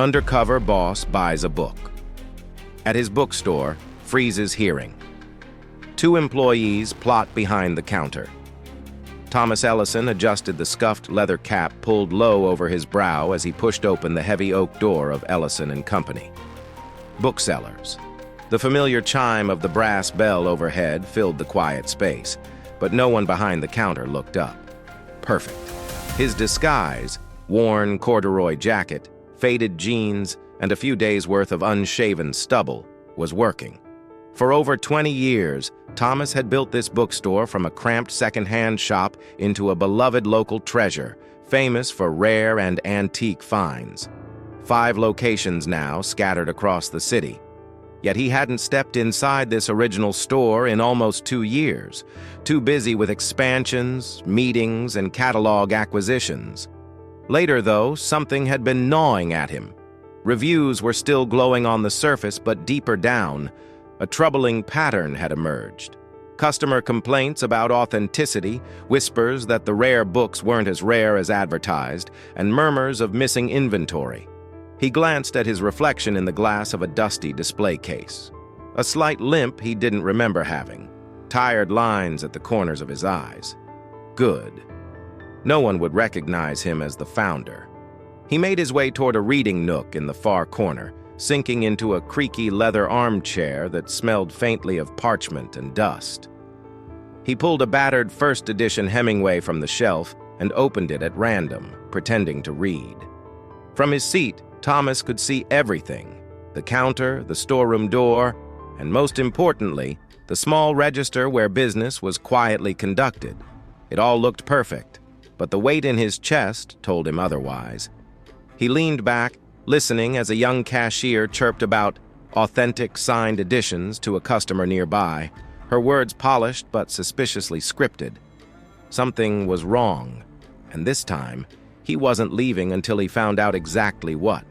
Undercover boss buys a book. At his bookstore, freezes hearing. Two employees plot behind the counter. Thomas Ellison adjusted the scuffed leather cap pulled low over his brow as he pushed open the heavy oak door of Ellison Company. Booksellers. The familiar chime of the brass bell overhead filled the quiet space, but no one behind the counter looked up. Perfect. His disguise, worn corduroy jacket, faded jeans, and a few days' worth of unshaven stubble, was working. For over 20 years, Thomas had built this bookstore from a cramped second-hand shop into a beloved local treasure, famous for rare and antique finds. 5 locations now scattered across the city. Yet he hadn't stepped inside this original store in almost 2 years, too busy with expansions, meetings, and catalog acquisitions. Later, though, something had been gnawing at him. Reviews were still glowing on the surface, but deeper down, a troubling pattern had emerged. Customer complaints about authenticity, whispers that the rare books weren't as rare as advertised, and murmurs of missing inventory. He glanced at his reflection in the glass of a dusty display case. A slight limp he didn't remember having. Tired lines at the corners of his eyes. Good. No one would recognize him as the founder. He made his way toward a reading nook in the far corner, sinking into a creaky leather armchair that smelled faintly of parchment and dust. He pulled a battered first edition Hemingway from the shelf and opened it at random, pretending to read. From his seat, Thomas could see everything: the counter, the storeroom door, and most importantly, the small register where business was quietly conducted. It all looked perfect, but the weight in his chest told him otherwise. He leaned back, listening as a young cashier chirped about authentic signed editions to a customer nearby, her words polished but suspiciously scripted. Something was wrong, and this time, he wasn't leaving until he found out exactly what.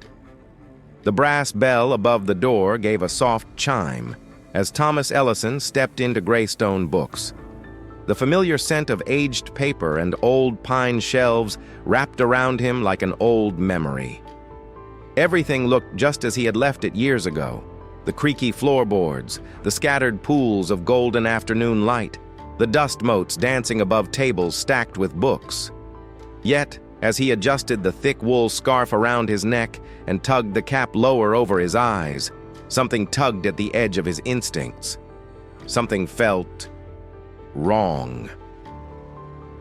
The brass bell above the door gave a soft chime as Thomas Ellison stepped into Greystone Books. The familiar scent of aged paper and old pine shelves wrapped around him like an old memory. Everything looked just as he had left it years ago. The creaky floorboards, the scattered pools of golden afternoon light, the dust motes dancing above tables stacked with books. Yet, as he adjusted the thick wool scarf around his neck and tugged the cap lower over his eyes, something tugged at the edge of his instincts. Something felt wrong.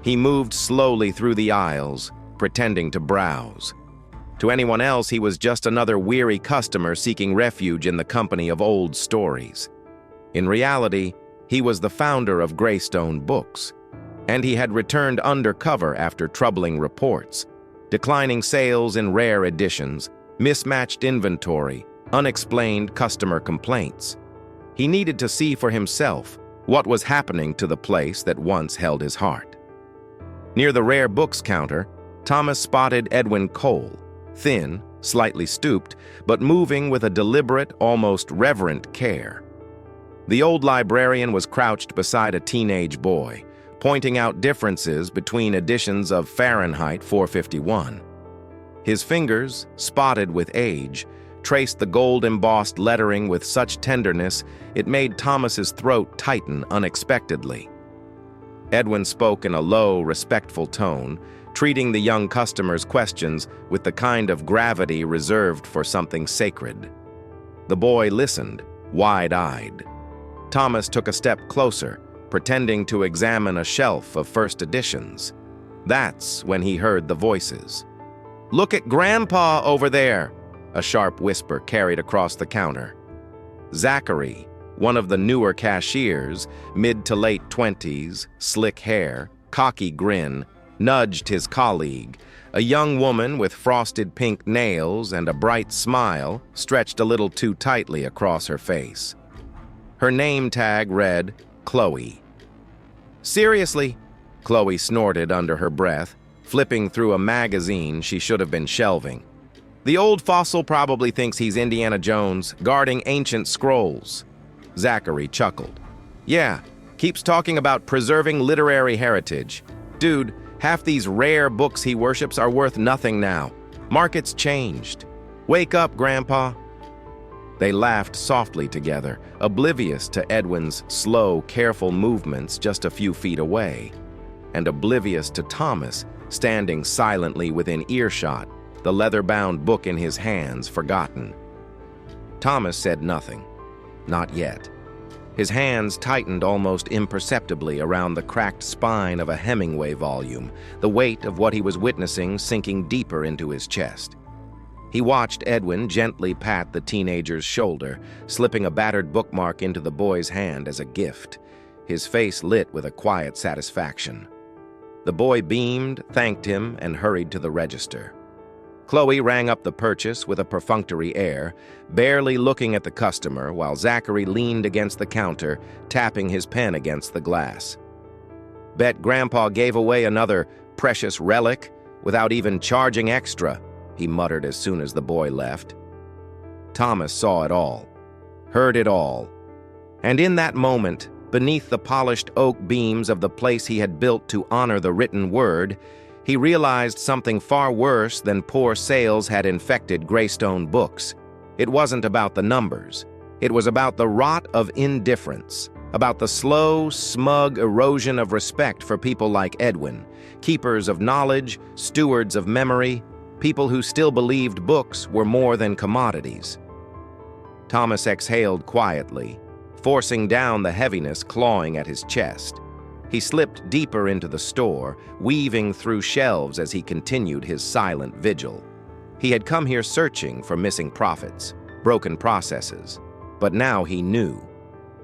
He moved slowly through the aisles, pretending to browse. To anyone else, he was just another weary customer seeking refuge in the company of old stories. In reality, he was the founder of Greystone Books, and he had returned undercover after troubling reports, declining sales in rare editions, mismatched inventory, unexplained customer complaints. He needed to see for himself what was happening to the place that once held his heart. Near the rare books counter, Thomas spotted Edwin Cole, thin, slightly stooped, but moving with a deliberate, almost reverent care. The old librarian was crouched beside a teenage boy, pointing out differences between editions of Fahrenheit 451. His fingers, spotted with age, traced the gold-embossed lettering with such tenderness it made Thomas's throat tighten unexpectedly. Edwin spoke in a low, respectful tone, treating the young customer's questions with the kind of gravity reserved for something sacred. The boy listened, wide-eyed. Thomas took a step closer, pretending to examine a shelf of first editions. That's when he heard the voices. "Look at Grandpa over there," a sharp whisper carried across the counter. Zachary, one of the newer cashiers, mid to late 20s, slick hair, cocky grin, nudged his colleague, a young woman with frosted pink nails and a bright smile stretched a little too tightly across her face. Her name tag read Chloe. "Seriously?" Chloe snorted under her breath, flipping through a magazine she should have been shelving. "The old fossil probably thinks he's Indiana Jones, guarding ancient scrolls." Zachary chuckled. "Yeah, keeps talking about preserving literary heritage. Dude, half these rare books he worships are worth nothing now. Market's changed." "Wake up, Grandpa." They laughed softly together, oblivious to Edwin's slow, careful movements just a few feet away, and oblivious to Thomas, standing silently within earshot, the leather-bound book in his hands, forgotten. Thomas said nothing. Not yet. His hands tightened almost imperceptibly around the cracked spine of a Hemingway volume, the weight of what he was witnessing sinking deeper into his chest. He watched Edwin gently pat the teenager's shoulder, slipping a battered bookmark into the boy's hand as a gift, his face lit with a quiet satisfaction. The boy beamed, thanked him, and hurried to the register. Chloe rang up the purchase with a perfunctory air, barely looking at the customer while Zachary leaned against the counter, tapping his pen against the glass. "Bet Grandpa gave away another precious relic without even charging extra," he muttered as soon as the boy left. Thomas saw it all, heard it all, and in that moment, beneath the polished oak beams of the place he had built to honor the written word, he realized something far worse than poor sales had infected Greystone Books. It wasn't about the numbers. It was about the rot of indifference, about the slow, smug erosion of respect for people like Edwin, keepers of knowledge, stewards of memory, people who still believed books were more than commodities. Thomas exhaled quietly, forcing down the heaviness clawing at his chest. He slipped deeper into the store, weaving through shelves as he continued his silent vigil. He had come here searching for missing profits, broken processes, but now he knew.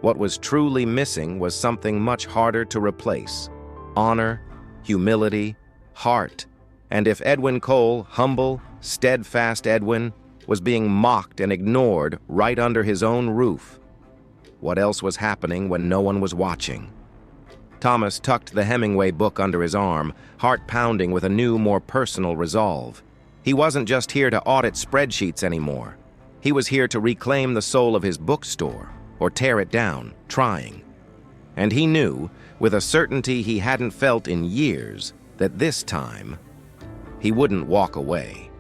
What was truly missing was something much harder to replace: honor, humility, heart. And if Edwin Cole, humble, steadfast Edwin, was being mocked and ignored right under his own roof, what else was happening when no one was watching? Thomas tucked the Hemingway book under his arm, heart pounding with a new, more personal resolve. He wasn't just here to audit spreadsheets anymore. He was here to reclaim the soul of his bookstore, or tear it down, trying. And he knew, with a certainty he hadn't felt in years, that this time, he wouldn't walk away.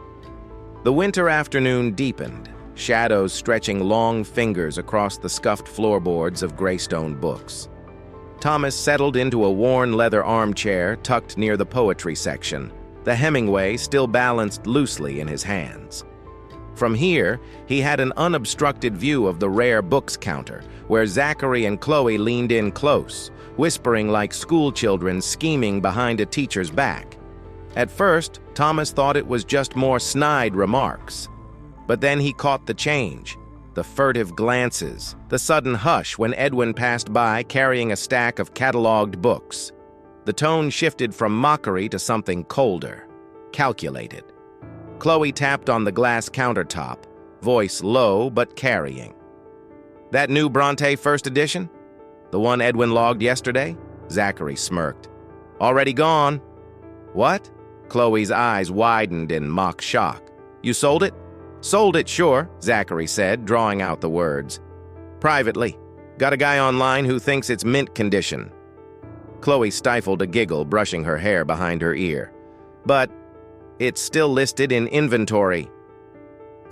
The winter afternoon deepened, shadows stretching long fingers across the scuffed floorboards of Greystone Books. Thomas settled into a worn leather armchair tucked near the poetry section, the Hemingway still balanced loosely in his hands. From here, he had an unobstructed view of the rare books counter, where Zachary and Chloe leaned in close, whispering like schoolchildren scheming behind a teacher's back. At first, Thomas thought it was just more snide remarks. But then he caught the change. The furtive glances, the sudden hush when Edwin passed by carrying a stack of cataloged books. The tone shifted from mockery to something colder, calculated. Chloe tapped on the glass countertop, voice low but carrying. "That new Bronte first edition? The one Edwin logged yesterday?" Zachary smirked. "Already gone." "What?" Chloe's eyes widened in mock shock. "You sold it?" "Sold it, sure," Zachary said, drawing out the words. "Privately. Got a guy online who thinks it's mint condition." Chloe stifled a giggle, brushing her hair behind her ear. "But it's still listed in inventory."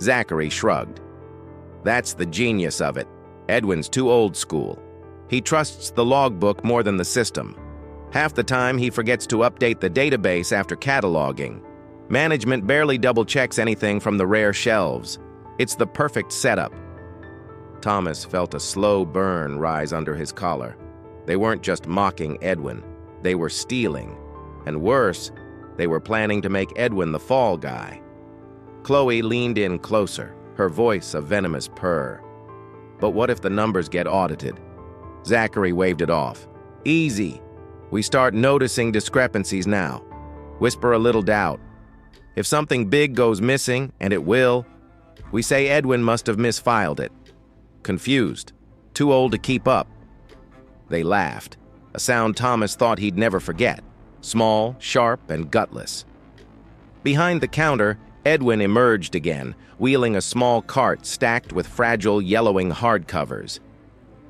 Zachary shrugged. "That's the genius of it. Edwin's too old school. He trusts the logbook more than the system. Half the time he forgets to update the database after cataloging. Management barely double-checks anything from the rare shelves. It's the perfect setup." Thomas felt a slow burn rise under his collar. They weren't just mocking Edwin. They were stealing. And worse, they were planning to make Edwin the fall guy. Chloe leaned in closer, her voice a venomous purr. "But what if the numbers get audited?" Zachary waved it off. "Easy. We start noticing discrepancies now. Whisper a little doubt. If something big goes missing, and it will, we say Edwin must have misfiled it. Confused. Too old to keep up." They laughed, a sound Thomas thought he'd never forget. Small, sharp, and gutless. Behind the counter, Edwin emerged again, wheeling a small cart stacked with fragile, yellowing hardcovers.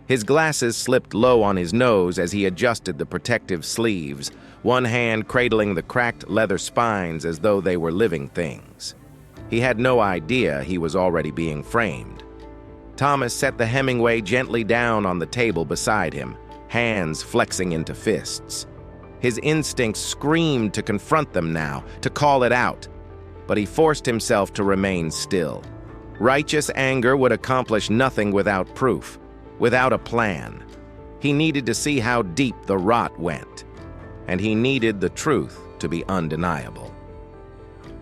His glasses slipped low on his nose as he adjusted the protective sleeves, one hand cradling the cracked leather spines as though they were living things. He had no idea he was already being framed. Thomas set the Hemingway gently down on the table beside him, hands flexing into fists. His instincts screamed to confront them now, to call it out, but he forced himself to remain still. Righteous anger would accomplish nothing without proof, without a plan. He needed to see how deep the rot went, and he needed the truth to be undeniable.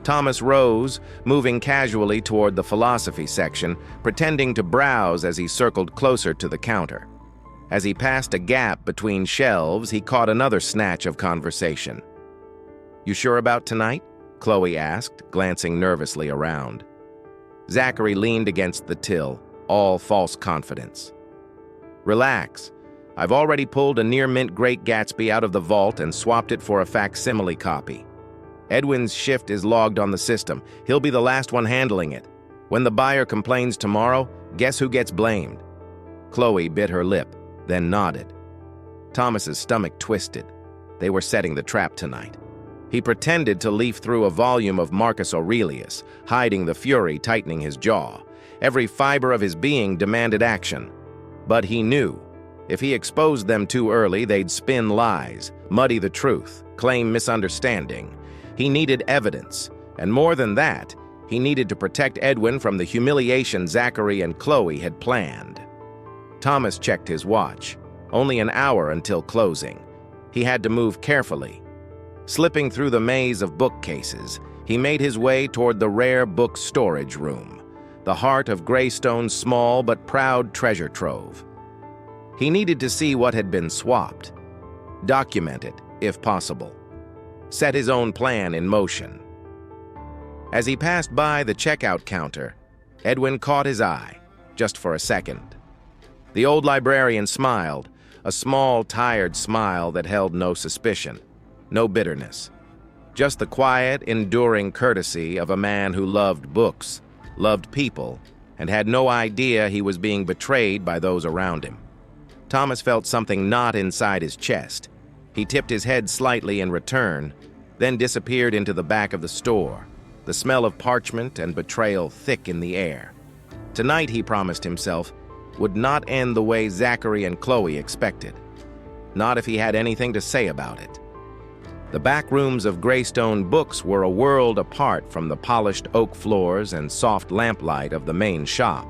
Thomas rose, moving casually toward the philosophy section, pretending to browse as he circled closer to the counter. As he passed a gap between shelves, he caught another snatch of conversation. "You sure about tonight?" Chloe asked, glancing nervously around. Zachary leaned against the till, all false confidence. "Relax. I've already pulled a near-mint Great Gatsby out of the vault and swapped it for a facsimile copy. Edwin's shift is logged on the system. He'll be the last one handling it. When the buyer complains tomorrow, guess who gets blamed?" Chloe bit her lip, then nodded. Thomas's stomach twisted. They were setting the trap tonight. He pretended to leaf through a volume of Marcus Aurelius, hiding the fury tightening his jaw. Every fiber of his being demanded action. But he knew, if he exposed them too early, they'd spin lies, muddy the truth, claim misunderstanding. He needed evidence, and more than that, he needed to protect Edwin from the humiliation Zachary and Chloe had planned. Thomas checked his watch. Only an hour until closing. He had to move carefully. Slipping through the maze of bookcases, he made his way toward the rare book storage room, the heart of Greystone's small but proud treasure trove. He needed to see what had been swapped, document it, if possible, set his own plan in motion. As he passed by the checkout counter, Edwin caught his eye, just for a second. The old librarian smiled, a small, tired smile that held no suspicion, no bitterness. Just the quiet, enduring courtesy of a man who loved books, loved people, and had no idea he was being betrayed by those around him. Thomas felt something knot inside his chest. He tipped his head slightly in return, then disappeared into the back of the store, the smell of parchment and betrayal thick in the air. Tonight, he promised himself, would not end the way Zachary and Chloe expected. Not if he had anything to say about it. The back rooms of Greystone Books were a world apart from the polished oak floors and soft lamplight of the main shop.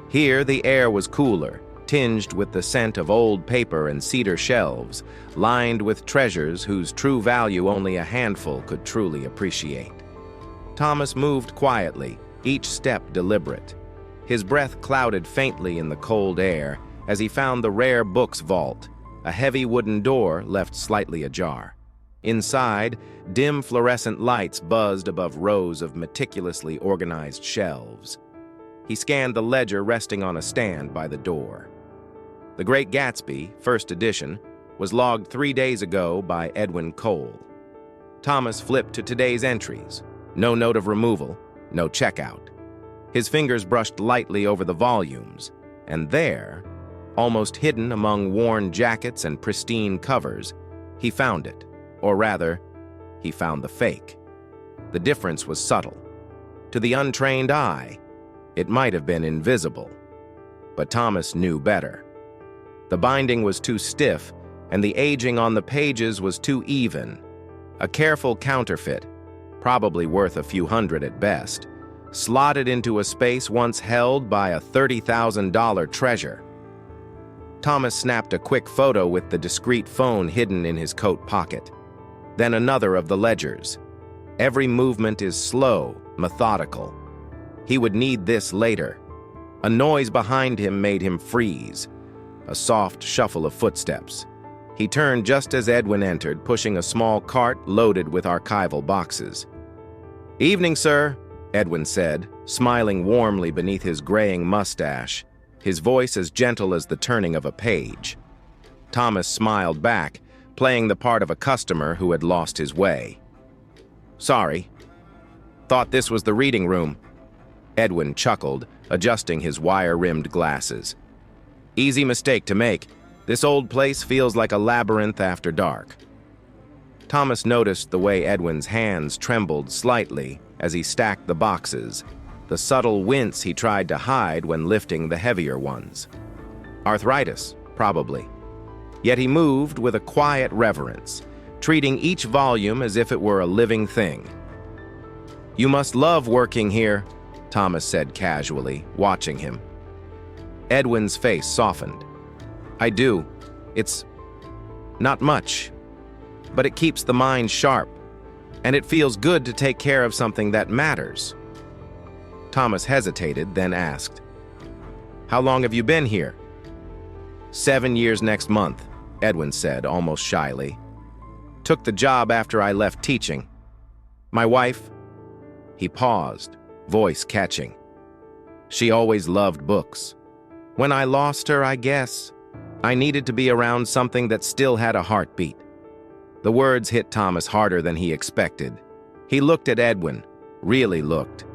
Here, the air was cooler, tinged with the scent of old paper and cedar shelves, lined with treasures whose true value only a handful could truly appreciate. Thomas moved quietly, each step deliberate. His breath clouded faintly in the cold air as he found the rare books vault, a heavy wooden door left slightly ajar. Inside, dim fluorescent lights buzzed above rows of meticulously organized shelves. He scanned the ledger resting on a stand by the door. The Great Gatsby, first edition, was logged 3 days ago by Edwin Cole. Thomas flipped to today's entries. No note of removal, no checkout. His fingers brushed lightly over the volumes, and there, almost hidden among worn jackets and pristine covers, he found it. Or rather, he found the fake. The difference was subtle. To the untrained eye, it might have been invisible. But Thomas knew better. The binding was too stiff, and the aging on the pages was too even. A careful counterfeit, probably worth a few hundred at best, slotted into a space once held by a $30,000 treasure. Thomas snapped a quick photo with the discreet phone hidden in his coat pocket. Then another of the ledgers. Every movement is slow, methodical. He would need this later. A noise behind him made him freeze. A soft shuffle of footsteps. He turned just as Edwin entered, pushing a small cart loaded with archival boxes. "Evening, sir," Edwin said, smiling warmly beneath his graying mustache, his voice as gentle as the turning of a page. Thomas smiled back, playing the part of a customer who had lost his way. "Sorry. Thought this was the reading room." Edwin chuckled, adjusting his wire-rimmed glasses. "Easy mistake to make. This old place feels like a labyrinth after dark." Thomas noticed the way Edwin's hands trembled slightly as he stacked the boxes, the subtle wince he tried to hide when lifting the heavier ones. Arthritis, probably. Yet he moved with a quiet reverence, treating each volume as if it were a living thing. "You must love working here," Thomas said casually, watching him. Edwin's face softened. "I do. It's not much, but it keeps the mind sharp, and it feels good to take care of something that matters." Thomas hesitated, then asked, "How long have you been here?" 7 years next month," Edwin said, almost shyly. "Took the job after I left teaching. My wife—" He paused, voice catching. "She always loved books. When I lost her, I guess I needed to be around something that still had a heartbeat." The words hit Thomas harder than he expected. He looked at Edwin, really looked,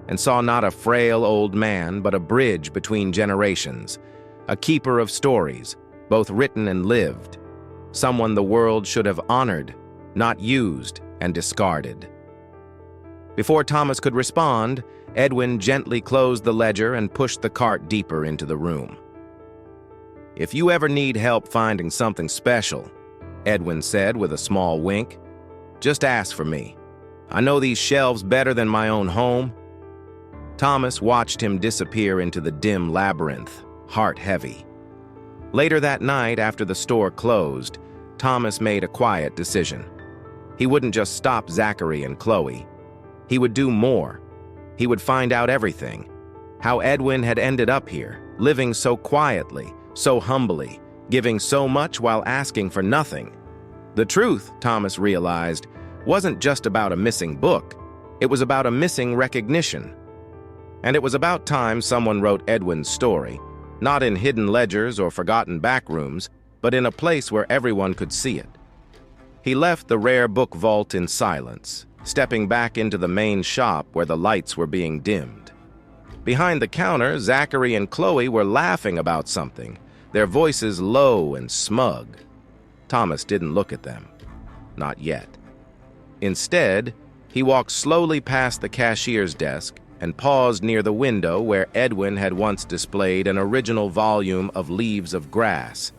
and saw not a frail old man, but a bridge between generations, a keeper of stories, both written and lived, someone the world should have honored, not used and discarded. Before Thomas could respond, Edwin gently closed the ledger and pushed the cart deeper into the room. "If you ever need help finding something special," Edwin said with a small wink, "just ask for me. I know these shelves better than my own home." Thomas watched him disappear into the dim labyrinth, heart heavy. Later that night, after the store closed, Thomas made a quiet decision. He wouldn't just stop Zachary and Chloe. He would do more. He would find out everything. How Edwin had ended up here, living so quietly, so humbly, giving so much while asking for nothing. The truth, Thomas realized, wasn't just about a missing book. It was about a missing recognition. And it was about time someone wrote Edwin's story, not in hidden ledgers or forgotten backrooms, but in a place where everyone could see it. He left the rare book vault in silence, stepping back into the main shop where the lights were being dimmed. Behind the counter, Zachary and Chloe were laughing about something, their voices low and smug. Thomas didn't look at them. Not yet. Instead, he walked slowly past the cashier's desk and paused near the window where Edwin had once displayed an original volume of Leaves of Grass,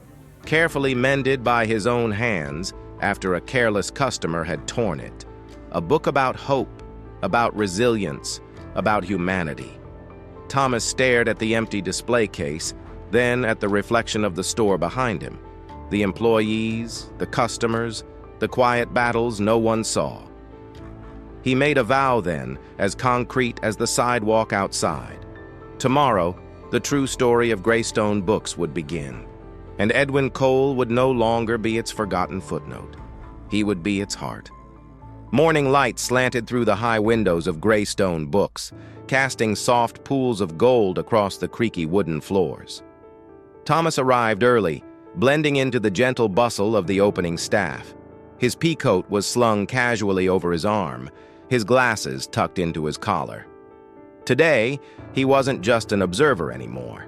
carefully mended by his own hands after a careless customer had torn it. A book about hope, about resilience, about humanity. Thomas stared at the empty display case, then at the reflection of the store behind him. The employees, the customers, the quiet battles no one saw. He made a vow then, as concrete as the sidewalk outside. Tomorrow, the true story of Greystone Books would begin, and Edwin Cole would no longer be its forgotten footnote. He would be its heart. Morning light slanted through the high windows of Greystone Books, casting soft pools of gold across the creaky wooden floors. Thomas arrived early, blending into the gentle bustle of the opening staff. His peacoat was slung casually over his arm, his glasses tucked into his collar. Today, he wasn't just an observer anymore.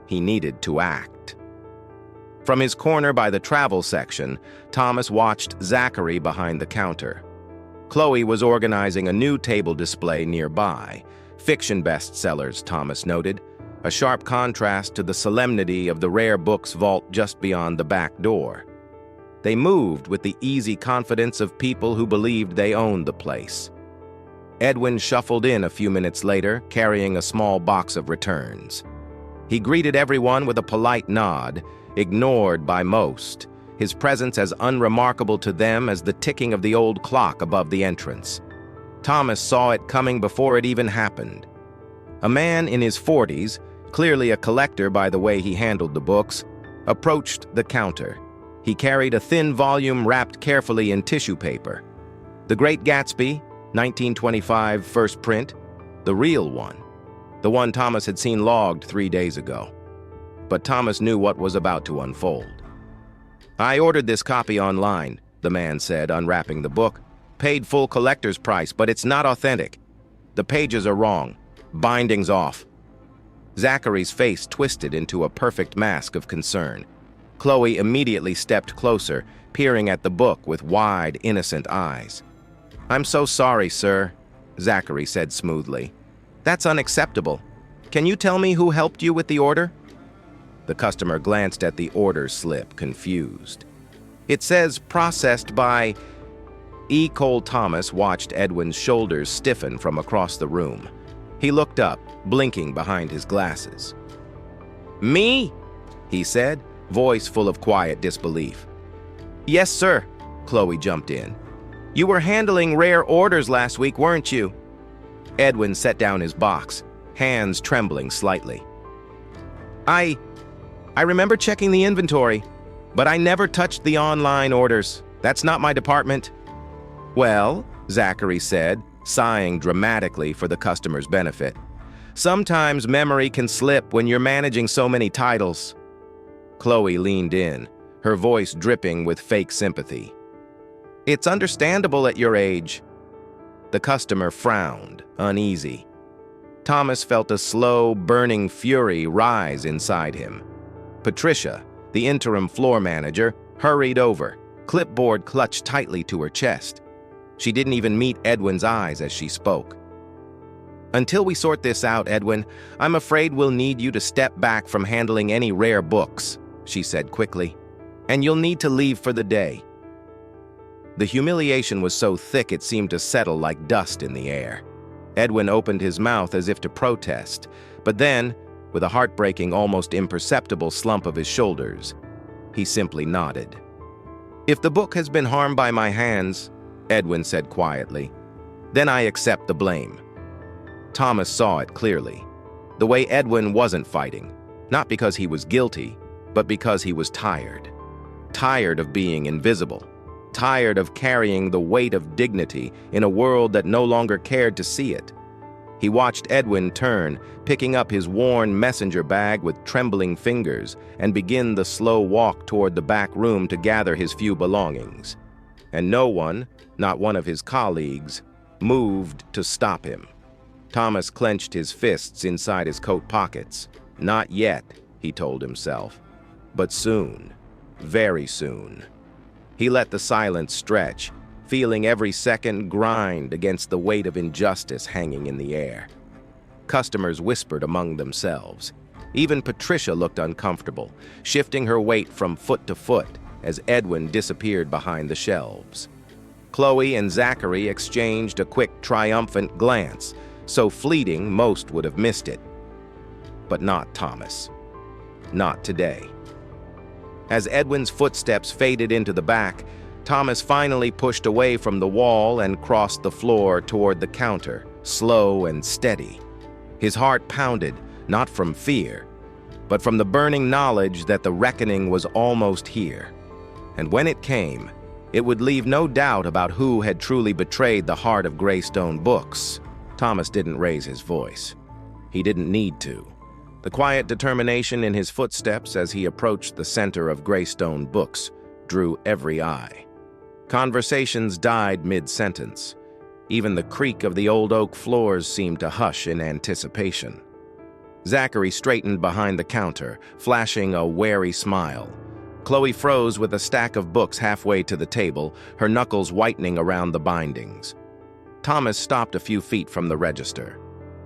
He needed to act. From his corner by the travel section, Thomas watched Zachary behind the counter. Chloe was organizing a new table display nearby. Fiction bestsellers, Thomas noted, a sharp contrast to the solemnity of the rare books vault just beyond the back door. They moved with the easy confidence of people who believed they owned the place. Edwin shuffled in a few minutes later, carrying a small box of returns. He greeted everyone with a polite nod, ignored by most, his presence as unremarkable to them as the ticking of the old clock above the entrance. Thomas saw it coming before it even happened. A man in his 40s, clearly a collector by the way he handled the books, approached the counter. He carried a thin volume wrapped carefully in tissue paper. The Great Gatsby, 1925 first print, the real one, the one Thomas had seen logged 3 days ago. But Thomas knew what was about to unfold. "I ordered this copy online," the man said, unwrapping the book. "Paid full collector's price, but it's not authentic. The pages are wrong. Binding's off." Zachary's face twisted into a perfect mask of concern. Chloe immediately stepped closer, peering at the book with wide, innocent eyes. "I'm so sorry, sir," Zachary said smoothly. "That's unacceptable. Can you tell me who helped you with the order?" The customer glanced at the order slip, confused. "It says processed by..." E. Cole Thomas watched Edwin's shoulders stiffen from across the room. He looked up, blinking behind his glasses. "Me?" he said, voice full of quiet disbelief. "Yes, sir," Chloe jumped in. "You were handling rare orders last week, weren't you?" Edwin set down his box, hands trembling slightly. I remember checking the inventory, but I never touched the online orders. That's not my department." "Well," Zachary said, sighing dramatically for the customer's benefit, "sometimes memory can slip when you're managing so many titles." Chloe leaned in, her voice dripping with fake sympathy. "It's understandable at your age." The customer frowned, uneasy. Thomas felt a slow, burning fury rise inside him. Patricia, the interim floor manager, hurried over, clipboard clutched tightly to her chest. She didn't even meet Edwin's eyes as she spoke. "Until we sort this out, Edwin, I'm afraid we'll need you to step back from handling any rare books," she said quickly. "And you'll need to leave for the day." The humiliation was so thick it seemed to settle like dust in the air. Edwin opened his mouth as if to protest, but then, with a heartbreaking, almost imperceptible slump of his shoulders, he simply nodded. "If the book has been harmed by my hands," Edwin said quietly, "then I accept the blame." Thomas saw it clearly. The way Edwin wasn't fighting, not because he was guilty, but because he was tired. Tired of being invisible. Tired of carrying the weight of dignity in a world that no longer cared to see it. He watched Edwin turn, picking up his worn messenger bag with trembling fingers, and begin the slow walk toward the back room to gather his few belongings. And no one, not one of his colleagues, moved to stop him. Thomas clenched his fists inside his coat pockets. Not yet, he told himself, but soon, very soon. He let the silence stretch, feeling every second grind against the weight of injustice hanging in the air. Customers whispered among themselves. Even Patricia looked uncomfortable, shifting her weight from foot to foot as Edwin disappeared behind the shelves. Chloe and Zachary exchanged a quick, triumphant glance, so fleeting most would have missed it. But not Thomas. Not today. As Edwin's footsteps faded into the back, Thomas finally pushed away from the wall and crossed the floor toward the counter, slow and steady. His heart pounded, not from fear, but from the burning knowledge that the reckoning was almost here. And when it came, it would leave no doubt about who had truly betrayed the heart of Greystone Books. Thomas didn't raise his voice. He didn't need to. The quiet determination in his footsteps as he approached the center of Greystone Books drew every eye. Conversations died mid-sentence. Even the creak of the old oak floors seemed to hush in anticipation. Zachary straightened behind the counter, flashing a wary smile. Chloe froze with a stack of books halfway to the table, her knuckles whitening around the bindings. Thomas stopped a few feet from the register.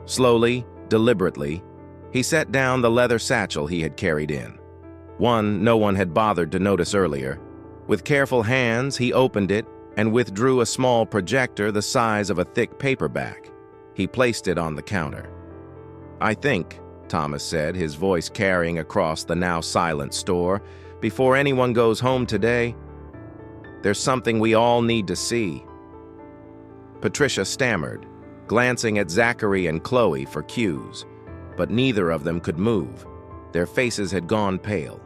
Slowly, deliberately, he set down the leather satchel he had carried in. One no one had bothered to notice earlier. With careful hands, he opened it and withdrew a small projector the size of a thick paperback. He placed it on the counter. "I think," Thomas said, his voice carrying across the now silent store, "before anyone goes home today, there's something we all need to see." Patricia stammered, glancing at Zachary and Chloe for cues, but neither of them could move. Their faces had gone pale.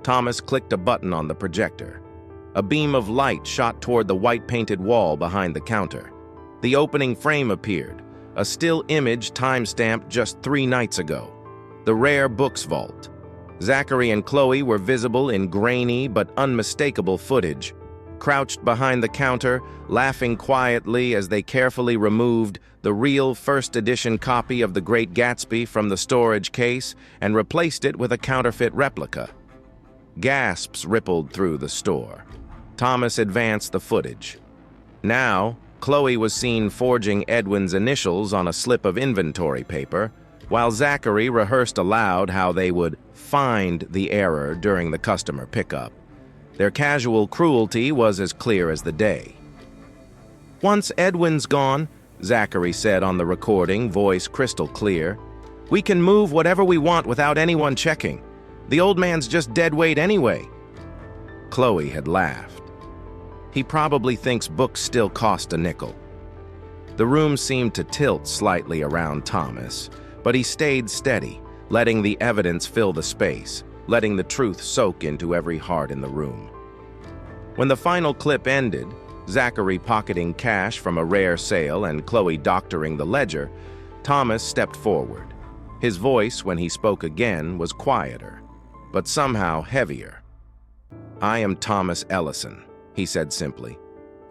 Thomas clicked a button on the projector. A beam of light shot toward the white-painted wall behind the counter. The opening frame appeared, a still image time-stamped just 3 nights ago. The rare books vault. Zachary and Chloe were visible in grainy but unmistakable footage, crouched behind the counter, laughing quietly as they carefully removed the real first-edition copy of The Great Gatsby from the storage case and replaced it with a counterfeit replica. Gasps rippled through the store. Thomas advanced the footage. Now, Chloe was seen forging Edwin's initials on a slip of inventory paper, while Zachary rehearsed aloud how they would find the error during the customer pickup. Their casual cruelty was as clear as the day. "Once Edwin's gone," Zachary said on the recording, voice crystal clear, "we can move whatever we want without anyone checking. The old man's just dead weight anyway." Chloe had laughed. "He probably thinks books still cost a nickel." The room seemed to tilt slightly around Thomas, but he stayed steady, letting the evidence fill the space, letting the truth soak into every heart in the room. When the final clip ended, Zachary pocketing cash from a rare sale and Chloe doctoring the ledger, Thomas stepped forward. His voice, when he spoke again, was quieter, but somehow heavier. "I am Thomas Ellison," he said simply,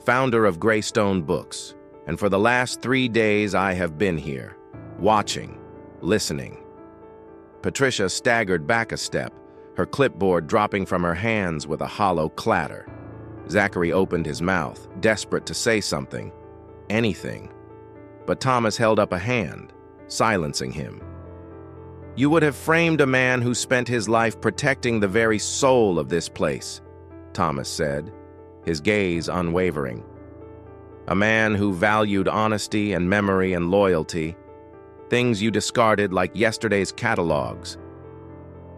"founder of Greystone Books, and for the last 3 days I have been here, watching, listening." Patricia staggered back a step, her clipboard dropping from her hands with a hollow clatter. Zachary opened his mouth, desperate to say something, anything. But Thomas held up a hand, silencing him. "You would have framed a man who spent his life protecting the very soul of this place," Thomas said, his gaze unwavering. "A man who valued honesty and memory and loyalty, things you discarded like yesterday's catalogs."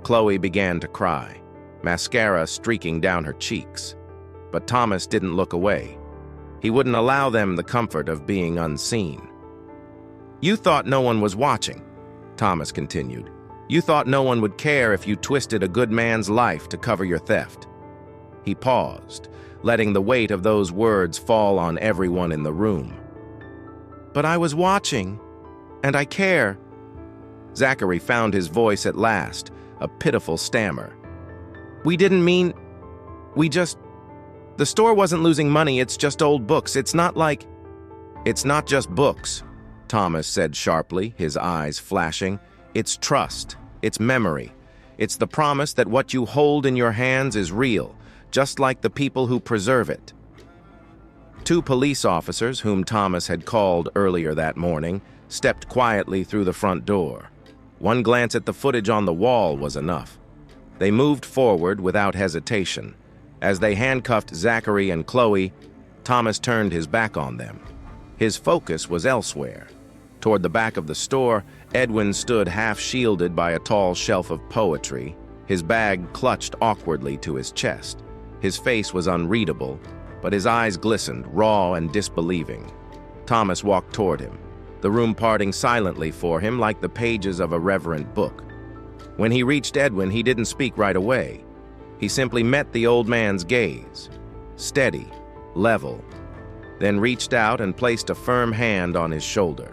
Chloe began to cry, mascara streaking down her cheeks. But Thomas didn't look away. He wouldn't allow them the comfort of being unseen. "You thought no one was watching," Thomas continued. "You thought no one would care if you twisted a good man's life to cover your theft." He paused, letting the weight of those words fall on everyone in the room. "But I was watching, and I care." Zachary found his voice at last, a pitiful stammer. "We didn't mean... The store wasn't losing money, it's just old books. It's not like..." "It's not just books," Thomas said sharply, his eyes flashing. "It's trust. It's memory. It's the promise that what you hold in your hands is real, just like the people who preserve it." 2 police officers, whom Thomas had called earlier that morning, stepped quietly through the front door. One glance at the footage on the wall was enough. They moved forward without hesitation. As they handcuffed Zachary and Chloe, Thomas turned his back on them. His focus was elsewhere. Toward the back of the store, Edwin stood half-shielded by a tall shelf of poetry, his bag clutched awkwardly to his chest. His face was unreadable, but his eyes glistened, raw and disbelieving. Thomas walked toward him, the room parting silently for him like the pages of a reverent book. When he reached Edwin, he didn't speak right away. He simply met the old man's gaze, steady, level, then reached out and placed a firm hand on his shoulder.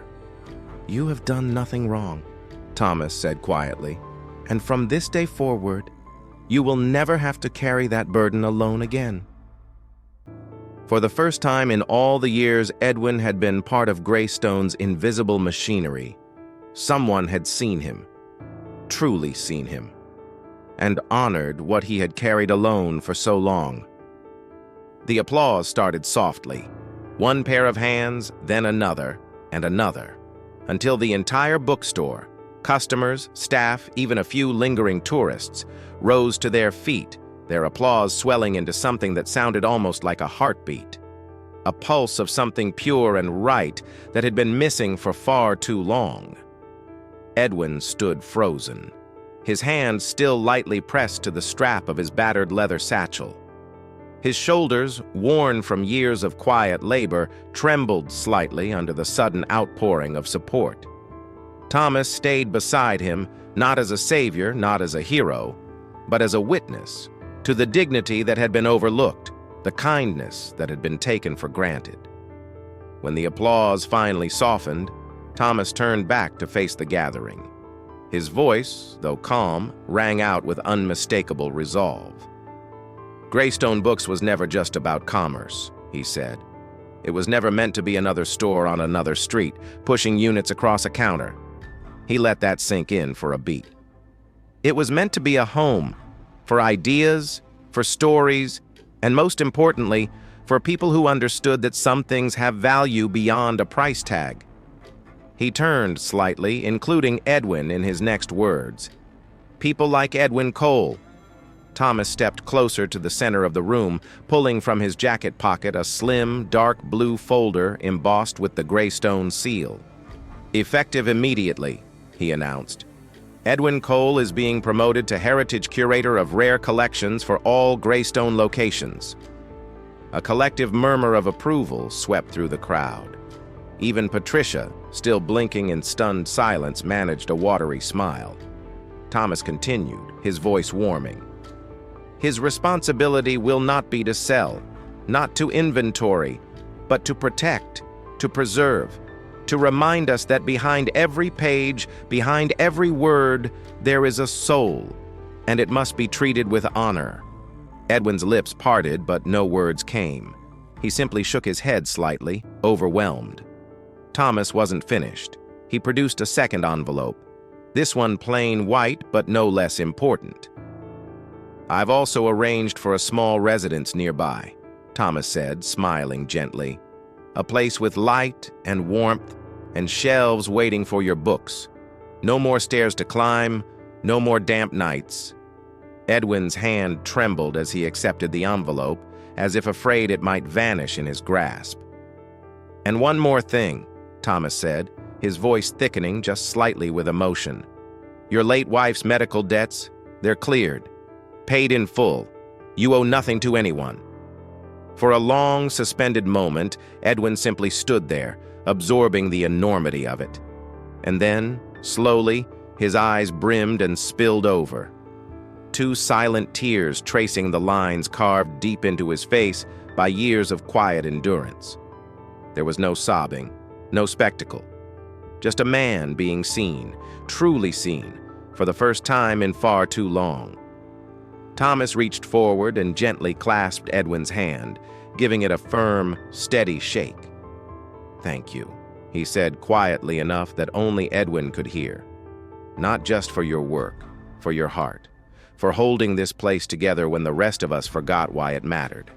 "You have done nothing wrong," Thomas said quietly, "and from this day forward, you will never have to carry that burden alone again." For the first time in all the years Edwin had been part of Greystone's invisible machinery, someone had seen him, truly seen him, and honored what he had carried alone for so long. The applause started softly, one pair of hands, then another, and another, until the entire bookstore, customers, staff, even a few lingering tourists, rose to their feet, their applause swelling into something that sounded almost like a heartbeat, a pulse of something pure and right that had been missing for far too long. Edwin stood frozen, his hand still lightly pressed to the strap of his battered leather satchel. His shoulders, worn from years of quiet labor, trembled slightly under the sudden outpouring of support. Thomas stayed beside him, not as a savior, not as a hero, but as a witness to the dignity that had been overlooked, the kindness that had been taken for granted. When the applause finally softened, Thomas turned back to face the gathering. His voice, though calm, rang out with unmistakable resolve. "Greystone Books was never just about commerce," he said. "It was never meant to be another store on another street, pushing units across a counter." He let that sink in for a beat. "It was meant to be a home, for ideas, for stories, and most importantly, for people who understood that some things have value beyond a price tag. He turned slightly, including Edwin in his next words. People like Edwin Cole. Thomas stepped closer to the center of the room, pulling from his jacket pocket a slim, dark blue folder embossed with the Greystone seal. Effective immediately, he announced. Edwin Cole is being promoted to Heritage Curator of Rare Collections for all Greystone locations. A collective murmur of approval swept through the crowd. Even Patricia, still blinking in stunned silence, managed a watery smile. Thomas continued, his voice warming. His responsibility will not be to sell, not to inventory, but to protect, to preserve, to remind us that behind every page, behind every word, there is a soul, and it must be treated with honor. Edwin's lips parted, but no words came. He simply shook his head slightly, overwhelmed. Thomas wasn't finished. He produced a second envelope, this one plain white, but no less important. I've also arranged for a small residence nearby, Thomas said, smiling gently. A place with light and warmth and shelves waiting for your books. No more stairs to climb, no more damp nights. Edwin's hand trembled as he accepted the envelope, as if afraid it might vanish in his grasp. And one more thing, Thomas said, his voice thickening just slightly with emotion. Your late wife's medical debts, they're cleared. Paid in full. You owe nothing to anyone. For a long, suspended moment, Edwin simply stood there, absorbing the enormity of it. And then, slowly, his eyes brimmed and spilled over. Two silent tears tracing the lines carved deep into his face by years of quiet endurance. There was no sobbing, no spectacle. Just a man being seen, truly seen, for the first time in far too long. Thomas reached forward and gently clasped Edwin's hand, giving it a firm, steady shake. Thank you, he said quietly enough that only Edwin could hear. Not just for your work, for your heart, for holding this place together when the rest of us forgot why it mattered.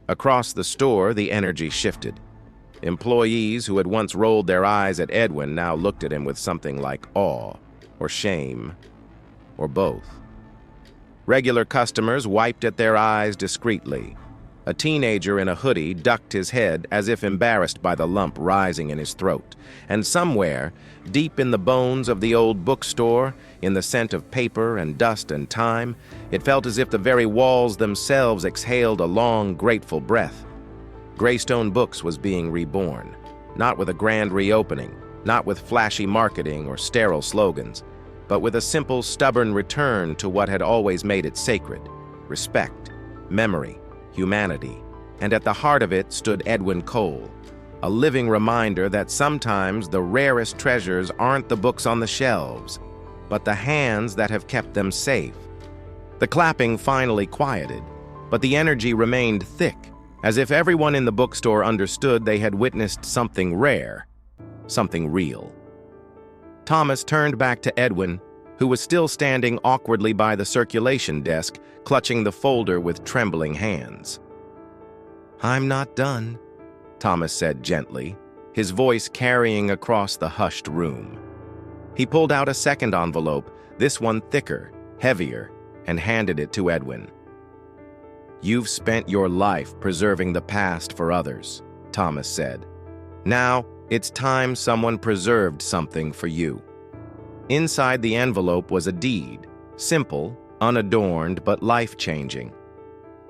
Across the store, the energy shifted. Employees who had once rolled their eyes at Edwin now looked at him with something like awe, or shame, or both. Regular customers wiped at their eyes discreetly. A teenager in a hoodie ducked his head as if embarrassed by the lump rising in his throat. And somewhere, deep in the bones of the old bookstore, in the scent of paper and dust and time, it felt as if the very walls themselves exhaled a long, grateful breath. Greystone Books was being reborn, not with a grand reopening, not with flashy marketing or sterile slogans, but with a simple, stubborn return to what had always made it sacred: respect, memory, humanity. And at the heart of it stood Edwin Cole, a living reminder that sometimes the rarest treasures aren't the books on the shelves, but the hands that have kept them safe. The clapping finally quieted, but the energy remained thick, as if everyone in the bookstore understood they had witnessed something rare, something real. Thomas turned back to Edwin, who was still standing awkwardly by the circulation desk, clutching the folder with trembling hands. I'm not done, Thomas said gently, his voice carrying across the hushed room. He pulled out a second envelope, this one thicker, heavier, and handed it to Edwin. You've spent your life preserving the past for others, Thomas said. Now, it's time someone preserved something for you. Inside the envelope was a deed, simple, unadorned, but life-changing.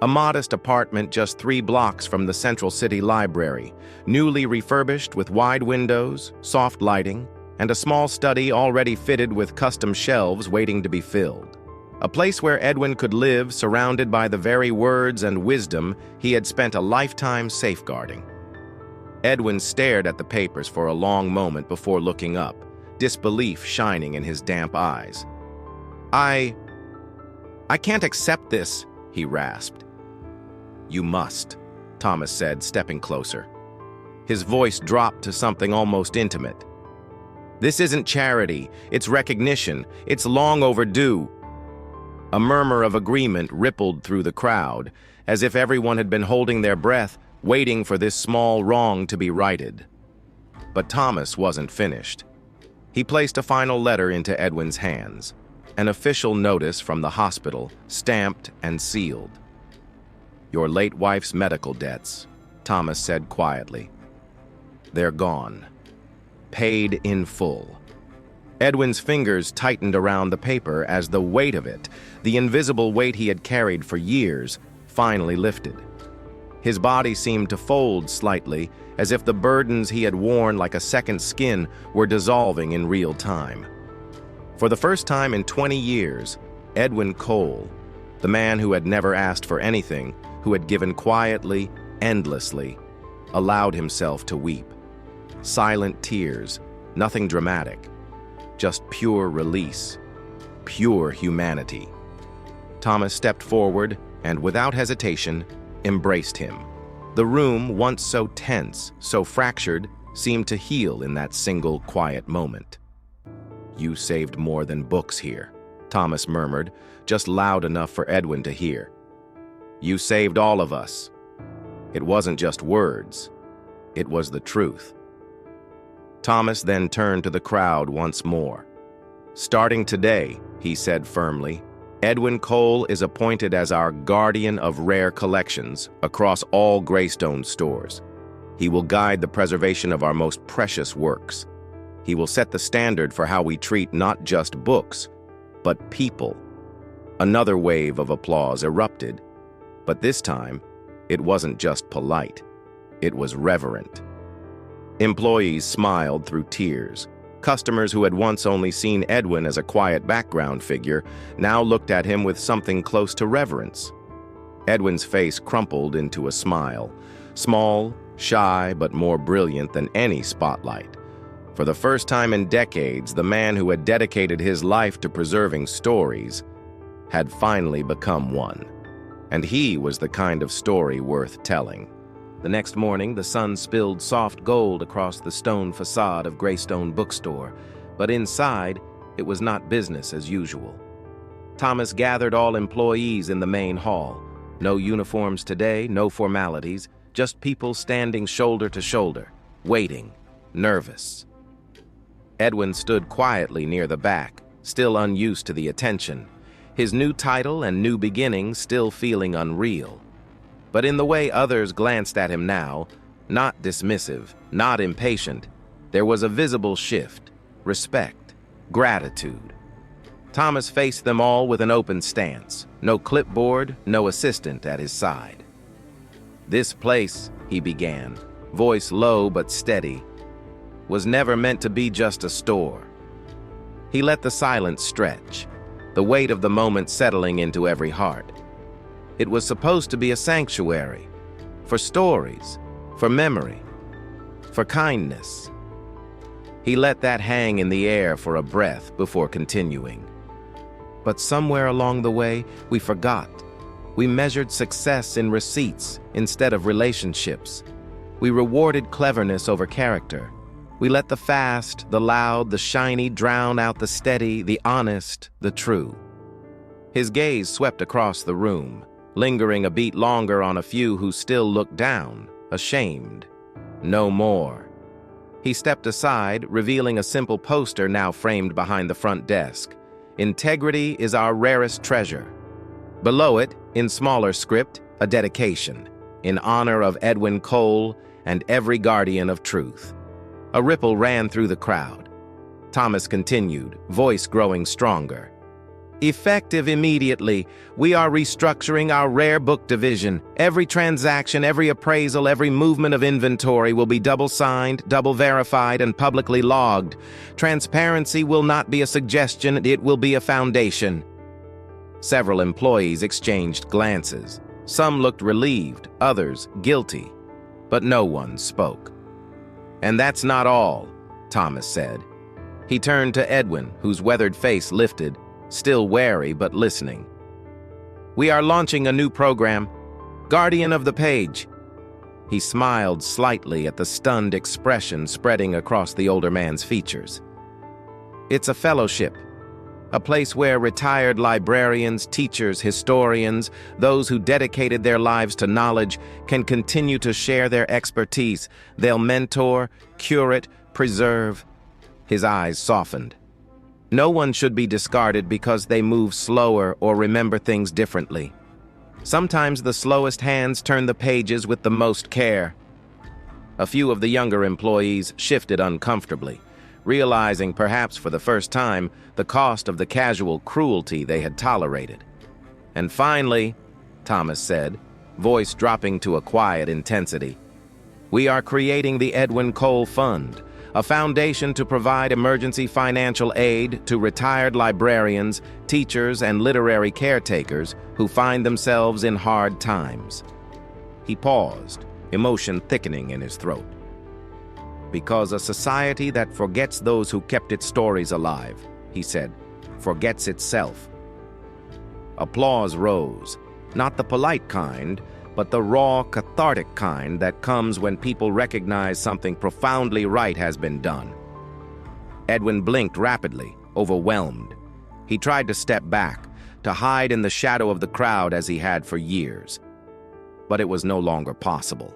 A modest apartment just 3 blocks from the Central City Library, newly refurbished with wide windows, soft lighting, and a small study already fitted with custom shelves waiting to be filled. A place where Edwin could live surrounded by the very words and wisdom he had spent a lifetime safeguarding. Edwin stared at the papers for a long moment before looking up, disbelief shining in his damp eyes. I can't accept this, he rasped. You must, Thomas said, stepping closer. His voice dropped to something almost intimate. This isn't charity, it's recognition, it's long overdue. A murmur of agreement rippled through the crowd, as if everyone had been holding their breath, waiting for this small wrong to be righted. But Thomas wasn't finished. He placed a final letter into Edwin's hands, an official notice from the hospital, stamped and sealed. "Your late wife's medical debts," Thomas said quietly. "They're gone. Paid in full." Edwin's fingers tightened around the paper as the weight of it, the invisible weight he had carried for years, finally lifted. His body seemed to fold slightly, as if the burdens he had worn like a second skin were dissolving in real time. For the first time in 20 years, Edwin Cole, the man who had never asked for anything, who had given quietly, endlessly, allowed himself to weep. Silent tears, nothing dramatic, just pure release, pure humanity. Thomas stepped forward and, without hesitation, embraced him. The room, once so tense, so fractured, seemed to heal in that single quiet moment. "You saved more than books here," Thomas murmured, just loud enough for Edwin to hear. "You saved all of us." It wasn't just words. It was the truth. Thomas then turned to the crowd once more. "Starting today," he said firmly, "Edwin Cole is appointed as our guardian of rare collections across all Greystone stores. He will guide the preservation of our most precious works. He will set the standard for how we treat not just books, but people." Another wave of applause erupted, but this time, it wasn't just polite. It was reverent. Employees smiled through tears. Customers who had once only seen Edwin as a quiet background figure now looked at him with something close to reverence. Edwin's face crumpled into a smile, small, shy, but more brilliant than any spotlight. For the first time in decades, the man who had dedicated his life to preserving stories had finally become one. And he was the kind of story worth telling. The next morning, the sun spilled soft gold across the stone facade of Greystone Bookstore, but inside, it was not business as usual. Thomas gathered all employees in the main hall. No uniforms today, no formalities, just people standing shoulder to shoulder, waiting, nervous. Edwin stood quietly near the back, still unused to the attention, his new title and new beginnings still feeling unreal. But in the way others glanced at him now, not dismissive, not impatient, there was a visible shift, respect, gratitude. Thomas faced them all with an open stance, no clipboard, no assistant at his side. "This place," he began, voice low but steady, "was never meant to be just a store." He let the silence stretch, the weight of the moment settling into every heart. It was supposed to be a sanctuary, for stories, for memory, for kindness. He let that hang in the air for a breath before continuing. But somewhere along the way, we forgot. We measured success in receipts instead of relationships. We rewarded cleverness over character. We let the fast, the loud, the shiny drown out the steady, the honest, the true. His gaze swept across the room, lingering a beat longer on a few who still looked down, ashamed. No more. He stepped aside, revealing a simple poster now framed behind the front desk. "Integrity is our rarest treasure." Below it, in smaller script, a dedication, in honor of Edwin Cole and every guardian of truth. A ripple ran through the crowd. Thomas continued, voice growing stronger. "Effective immediately, we are restructuring our rare book division. Every transaction, every appraisal, every movement of inventory will be double-signed, double-verified, and publicly logged. Transparency will not be a suggestion, it will be a foundation." Several employees exchanged glances. Some looked relieved, others guilty, but no one spoke. "And that's not all," Thomas said. He turned to Edwin, whose weathered face lifted, still wary but listening. "We are launching a new program, Guardian of the Page." He smiled slightly at the stunned expression spreading across the older man's features. "It's a fellowship, A place where retired librarians, teachers, historians, those who dedicated their lives to knowledge can continue to share their expertise. They'll mentor, curate, preserve. His eyes softened. No one should be discarded because they move slower or remember things differently. Sometimes the slowest hands turn the pages with the most care. A few of the younger employees shifted uncomfortably, realizing perhaps for the first time the cost of the casual cruelty they had tolerated. And finally, Thomas said, voice dropping to a quiet intensity, "We are creating the Edwin Cole Fund, a foundation to provide emergency financial aid to retired librarians, teachers, and literary caretakers who find themselves in hard times." He paused, emotion thickening in his throat. "Because a society that forgets those who kept its stories alive," he said, "forgets itself." Applause rose, not the polite kind, but the raw, cathartic kind that comes when people recognize something profoundly right has been done. Edwin blinked rapidly, overwhelmed. He tried to step back, to hide in the shadow of the crowd as he had for years. But it was no longer possible.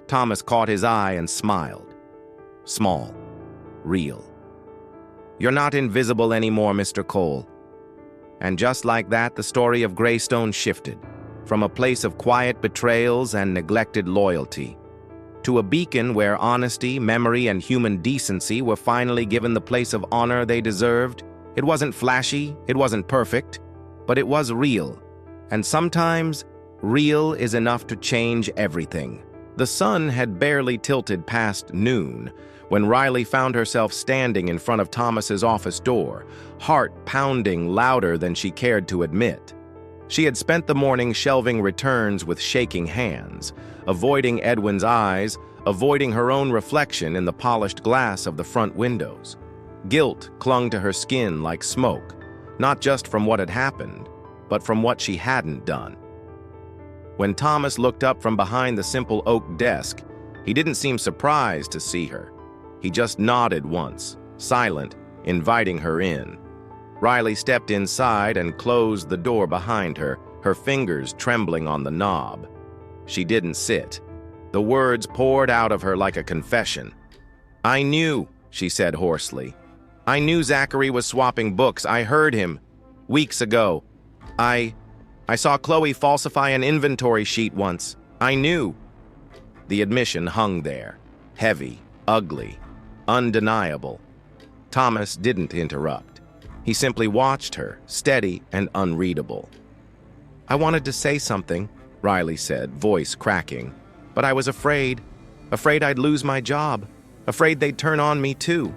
Thomas caught his eye and smiled. Small, real. "You're not invisible anymore, Mr. Cole." And just like that, the story of Greystone shifted, from a place of quiet betrayals and neglected loyalty, to a beacon where honesty, memory, and human decency were finally given the place of honor they deserved. It wasn't flashy, it wasn't perfect, but it was real. And sometimes, real is enough to change everything. The sun had barely tilted past noon when Riley found herself standing in front of Thomas's office door, heart pounding louder than she cared to admit. She had spent the morning shelving returns with shaking hands, avoiding Edwin's eyes, avoiding her own reflection in the polished glass of the front windows. Guilt clung to her skin like smoke, not just from what had happened, but from what she hadn't done. When Thomas looked up from behind the simple oak desk, he didn't seem surprised to see her. He just nodded once, silent, inviting her in. Riley stepped inside and closed the door behind her, her fingers trembling on the knob. She didn't sit. The words poured out of her like a confession. "I knew," she said hoarsely. "I knew Zachary was swapping books. I heard him. Weeks ago. I saw Chloe falsify an inventory sheet once. I knew." The admission hung there, heavy, ugly, undeniable. Thomas didn't interrupt. He simply watched her, steady and unreadable. "I wanted to say something," Riley said, voice cracking, "but I was afraid I'd lose my job, afraid they'd turn on me too."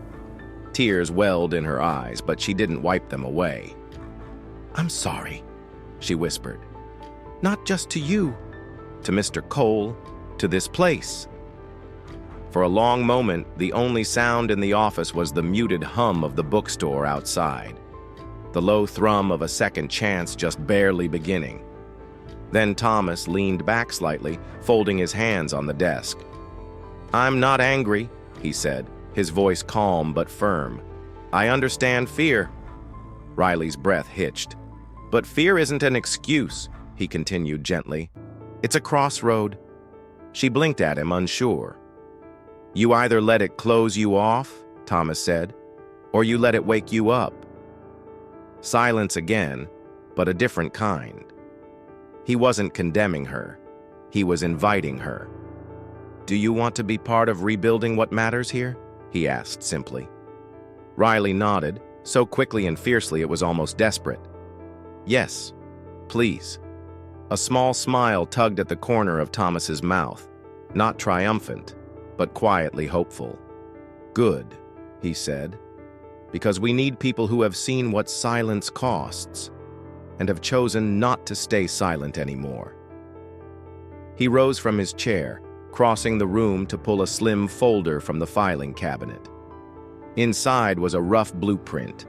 Tears welled in her eyes, but she didn't wipe them away. "I'm sorry," she whispered. "Not just to you, to Mr. Cole, to this place." For a long moment, the only sound in the office was the muted hum of the bookstore outside, the low thrum of a second chance just barely beginning. Then Thomas leaned back slightly, folding his hands on the desk. "I'm not angry," he said, his voice calm but firm. "I understand fear." Riley's breath hitched. "But fear isn't an excuse," he continued gently. "It's a crossroad." She blinked at him, unsure. "You either let it close you off," Thomas said, "or you let it wake you up." Silence again, but a different kind. He wasn't condemning her. He was inviting her. "Do you want to be part of rebuilding what matters here?" he asked simply. Riley nodded, so quickly and fiercely it was almost desperate. "Yes, please." A small smile tugged at the corner of Thomas's mouth, not triumphant, but quietly hopeful. "Good," he said, "because we need people who have seen what silence costs and have chosen not to stay silent anymore." He rose from his chair, crossing the room to pull a slim folder from the filing cabinet. Inside was a rough blueprint,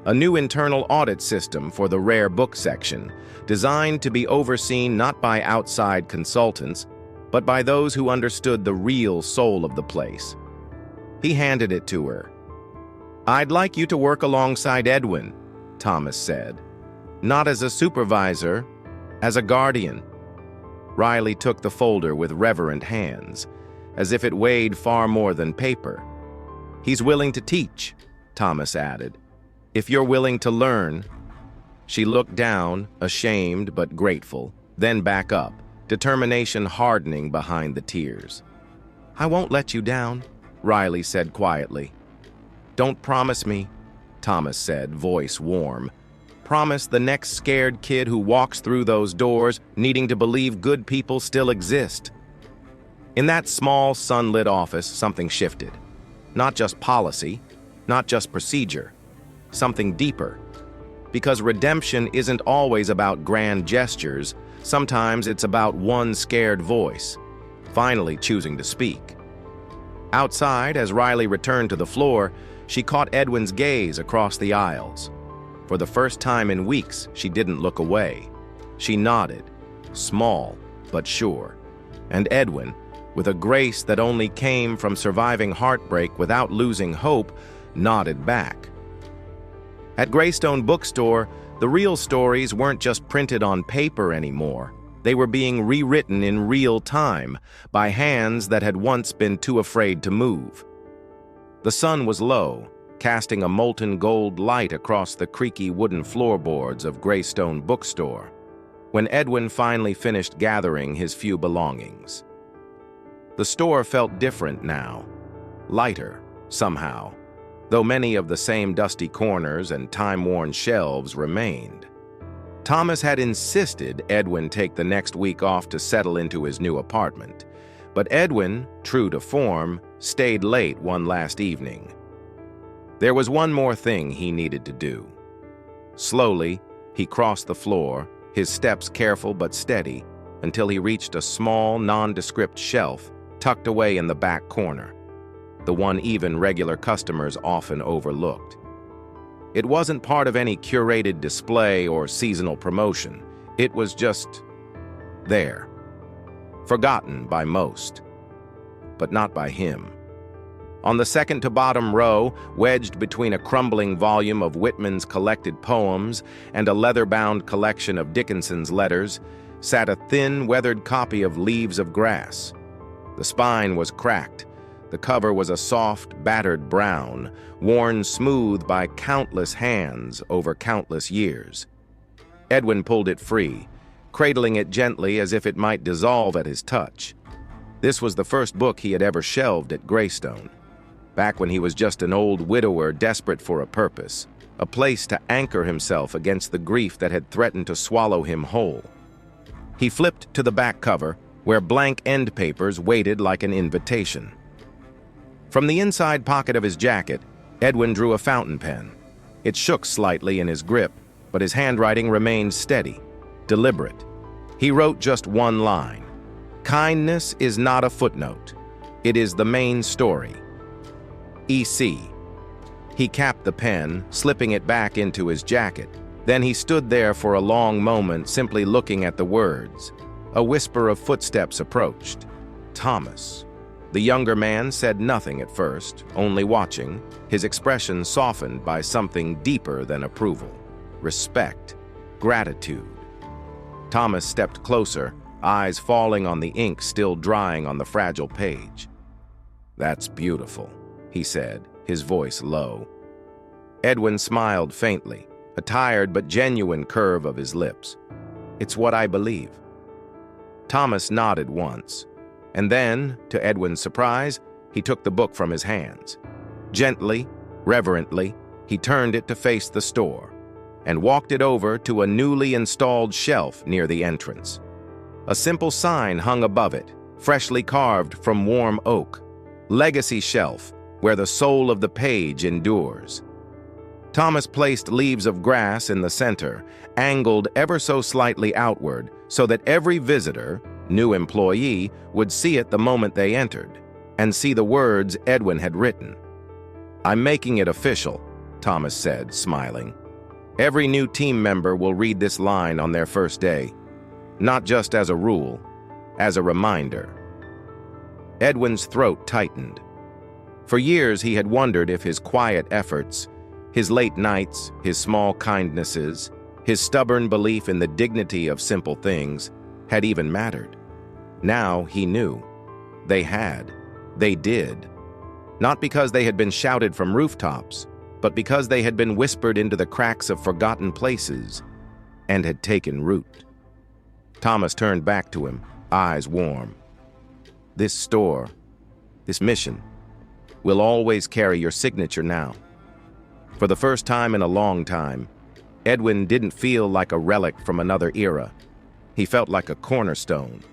a new internal audit system for the rare book section, designed to be overseen not by outside consultants, but by those who understood the real soul of the place. He handed it to her. "I'd like you to work alongside Edwin," Thomas said. "Not as a supervisor, as a guardian." Riley took the folder with reverent hands, as if it weighed far more than paper. "He's willing to teach," Thomas added. "If you're willing to learn." She looked down, ashamed but grateful, then back up, determination hardening behind the tears. "I won't let you down," Riley said quietly. "Don't promise me," Thomas said, voice warm. "Promise the next scared kid who walks through those doors needing to believe good people still exist." In that small, sunlit office, something shifted. Not just policy, not just procedure, something deeper. Because redemption isn't always about grand gestures, sometimes it's about one scared voice, finally choosing to speak. Outside, as Riley returned to the floor, she caught Edwin's gaze across the aisles. For the first time in weeks, she didn't look away. She nodded, small but sure. And Edwin, with a grace that only came from surviving heartbreak without losing hope, nodded back. At Greystone Bookstore, the real stories weren't just printed on paper anymore. They were being rewritten in real time by hands that had once been too afraid to move. The sun was low, casting a molten gold light across the creaky wooden floorboards of Greystone Bookstore, when Edwin finally finished gathering his few belongings. The store felt different now, lighter, somehow, though many of the same dusty corners and time-worn shelves remained. Thomas had insisted Edwin take the next week off to settle into his new apartment, but Edwin, true to form, stayed late one last evening. There was one more thing he needed to do. Slowly, he crossed the floor, his steps careful but steady, until he reached a small, nondescript shelf tucked away in the back corner, the one even regular customers often overlooked. It wasn't part of any curated display or seasonal promotion. It was just there, forgotten by most, but not by him. On the second-to-bottom row, wedged between a crumbling volume of Whitman's collected poems and a leather-bound collection of Dickinson's letters, sat a thin, weathered copy of Leaves of Grass. The spine was cracked. The cover was a soft, battered brown, worn smooth by countless hands over countless years. Edwin pulled it free, cradling it gently as if it might dissolve at his touch. This was the first book he had ever shelved at Greystone, back when he was just an old widower desperate for a purpose, a place to anchor himself against the grief that had threatened to swallow him whole. He flipped to the back cover, where blank end papers waited like an invitation. From the inside pocket of his jacket, Edwin drew a fountain pen. It shook slightly in his grip, but his handwriting remained steady, deliberate. He wrote just one line: "Kindness is not a footnote. It is the main story. E.C." He capped the pen, slipping it back into his jacket. Then he stood there for a long moment, simply looking at the words. A whisper of footsteps approached. Thomas. The younger man said nothing at first, only watching, his expression softened by something deeper than approval. Respect. Gratitude. Thomas stepped closer, eyes falling on the ink still drying on the fragile page. "That's beautiful," he said, his voice low. Edwin smiled faintly, a tired but genuine curve of his lips. "It's what I believe." Thomas nodded once, and then, to Edwin's surprise, he took the book from his hands. Gently, reverently, he turned it to face the store and walked it over to a newly installed shelf near the entrance. A simple sign hung above it, freshly carved from warm oak. "Legacy Shelf, where the soul of the page endures." Thomas placed Leaves of Grass in the center, angled ever so slightly outward, so that every visitor, new employee, would see it the moment they entered, and see the words Edwin had written. "I'm making it official," Thomas said, smiling. "Every new team member will read this line on their first day, not just as a rule, as a reminder." Edwin's throat tightened. For years he had wondered if his quiet efforts, His late nights, his small kindnesses, his stubborn belief in the dignity of simple things had even mattered. Now he knew. They had. They did. Not because they had been shouted from rooftops, but because they had been whispered into the cracks of forgotten places and had taken root. Thomas turned back to him, eyes warm. This store, this mission, will always carry your signature now. For the first time in a long time, Edwin didn't feel like a relic from another era. He felt like a cornerstone.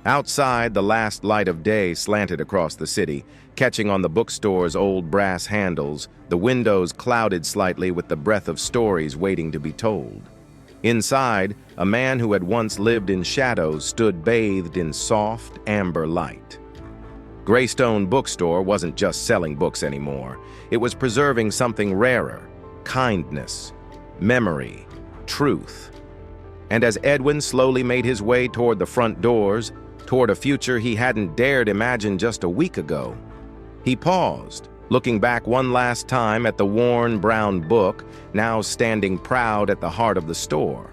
Outside, the last light of day slanted across the city, catching on the bookstore's old brass handles, the windows clouded slightly with the breath of stories waiting to be told. Inside, a man who had once lived in shadows stood bathed in soft, amber light. Greystone Bookstore wasn't just selling books anymore. It was preserving something rarer: kindness, memory, truth. And as Edwin slowly made his way toward the front doors, toward a future he hadn't dared imagine just a week ago, he paused, looking back one last time at the worn brown book, now standing proud at the heart of the store.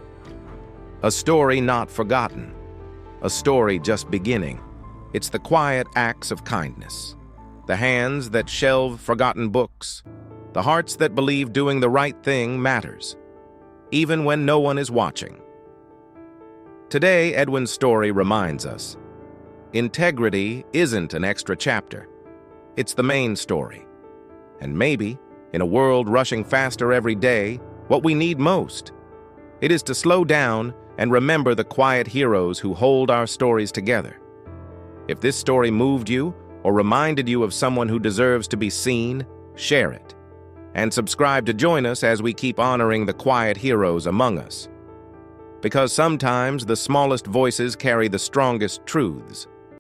A story not forgotten. A story just beginning. It's the quiet acts of kindness. The hands that shelve forgotten books. The hearts that believe doing the right thing matters, even when no one is watching. Today, Edwin's story reminds us, integrity isn't an extra chapter. It's the main story. And maybe, in a world rushing faster every day, what we need most, it is to slow down and remember the quiet heroes who hold our stories together. If this story moved you or reminded you of someone who deserves to be seen, share it. And subscribe to join us as we keep honoring the quiet heroes among us. Because sometimes the smallest voices carry the strongest truths.